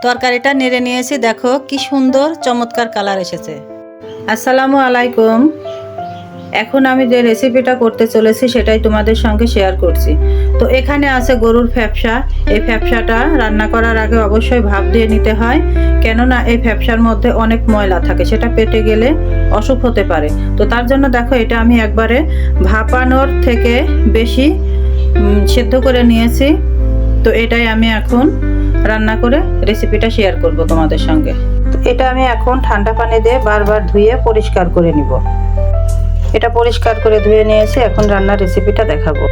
তরকারিটা নেড়ে নিয়েছি, দেখো কি সুন্দর চমৎকার কালার এসেছে। আসসালামু আলাইকুম। এখন আমি যে রেসিপিটা করতে চলেছি সেটাই তোমাদের সঙ্গে শেয়ার করছি। তো এখানে আছে গরুর ফ্যাপসা। এই ফ্যাপসাটা রান্না করার আগে অবশ্যই ভাপ দিয়ে নিতে হয়, কেননা এই ফ্যাপসার মধ্যে অনেক ময়লা থাকে, সেটা পেটে গেলে অসুখ হতে পারে। তো তার জন্য দেখো এটা আমি একবারে ভাপানোর থেকে বেশি সেদ্ধ করে নিয়েছি। তো এটাই আমি এখন রান্না করে রেসিপিটা শেয়ার করব তোমাদের সঙ্গে। তো এটা আমি এখন ঠান্ডা পানি দিয়ে বারবার ধুয়ে পরিষ্কার করে নিব। এটা পরিষ্কার করে ধুয়ে নিয়েছি, এখন রান্নার রেসিপিটা দেখাবো।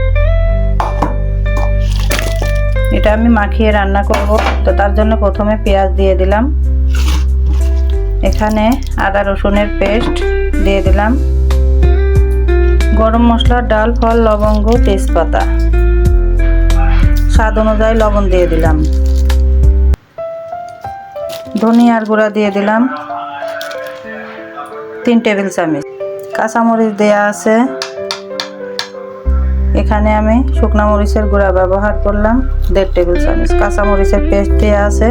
এটা আমি মাখিয়ে রান্না করব। তো তার জন্য প্রথমে পেঁয়াজ দিয়ে দিলাম, এখানে আদা রসুনের পেস্ট দিয়ে দিলাম, গরম মশলা, ডাল, ফল, লবঙ্গ, তেজপাতা, স্বাদ অনুযায়ী লবণ দিয়ে দিলাম, ধনিয়ার গুঁড়া দিয়ে দিলাম 3 টেবিল চামচ, কাঁচামরিচ দেয়া আছে, এখানে আমি শুকনা মরিচের গুঁড়া ব্যবহার করলাম 1.5 টেবিল চামচ, কাঁচামরিচের পেস্ট দেওয়া আছে,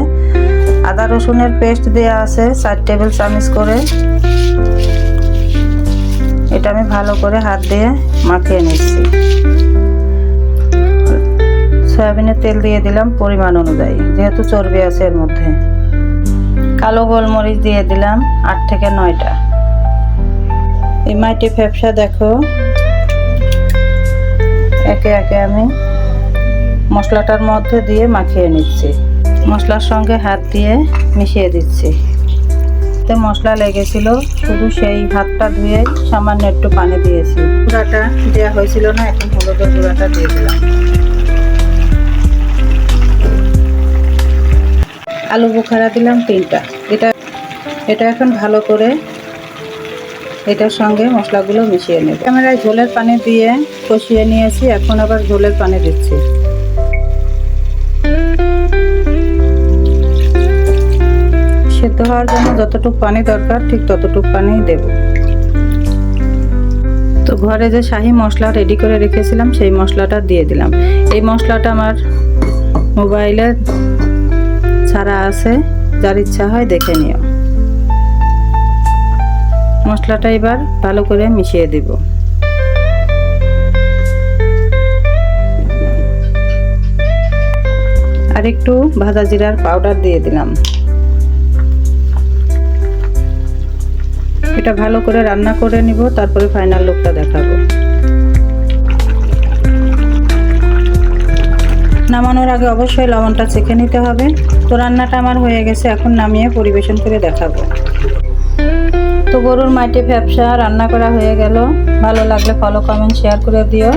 আদা রসুনের পেস্ট দেওয়া আছে 4 টেবিল চামচ করে। এটা আমি ভালো করে হাত দিয়ে মাখিয়ে নিচ্ছি। সয়াবিনের তেল দিয়ে দিলাম পরিমাণ অনুযায়ী, যেহেতু চর্বি আছে এর মধ্যে। কালো গোলমরিচ দিয়ে দিলাম 8 থেকে 9টা। এই মাটি ফ্যাপসা দেখো একে একে আমি মশলাটার মধ্যে দিয়ে মাখিয়ে নিচ্ছি, মশলার সঙ্গে হাত দিয়ে মিশিয়ে দিচ্ছি। এতে মশলা লেগেছিল, শুধু সেই হাতটা ধুয়ে সামান্য একটু পানি দিয়েছি। গুঁড়াটা দেওয়া হয়েছিল না, এখন হলুদের গুঁড়াটা দিয়ে দিলাম। আলু বোখারা দিলাম 3টা। এটা এখন ভালো করে এটার সঙ্গে মশলাগুলো মিশিয়ে নেব। ক্যামেরায় ঝোলের পানি দিয়ে কষিয়ে নিয়েছি, এখন আবার ঝোলের পানি দিচ্ছি। সেদ্ধ হওয়ার জন্য যতটুকু পানি দরকার ঠিক ততটুকু পানি দেব। তো ঘরে যে শাহি মশলা রেডি করে রেখেছিলাম সেই মশলাটা দিয়ে দিলাম। এই মশলাটা আমার মোবাইলে ছাড়া আছে, যার ইচ্ছা হয় দেখে নিও। মশলাটা এবার ভালো করে মিশিয়ে দেব। আর একটু ভাজা জিরার পাউডার দিয়ে দিলাম। এটা ভালো করে রান্না করে নিব, তারপরে ফাইনাল লুকটা দেখাবো। নামানোর আগে অবশ্যই লবণটা চেখে নিতে হবে। তো রান্নাটা আমার হয়ে গেছে, এখন নামিয়ে পরিবেশন করে দেখাবো। তো গরুর মাটি ফ্যাপসা রান্না করা হয়ে গেল। ভালো লাগলে ফলো, কমেন্ট, শেয়ার করে দিও।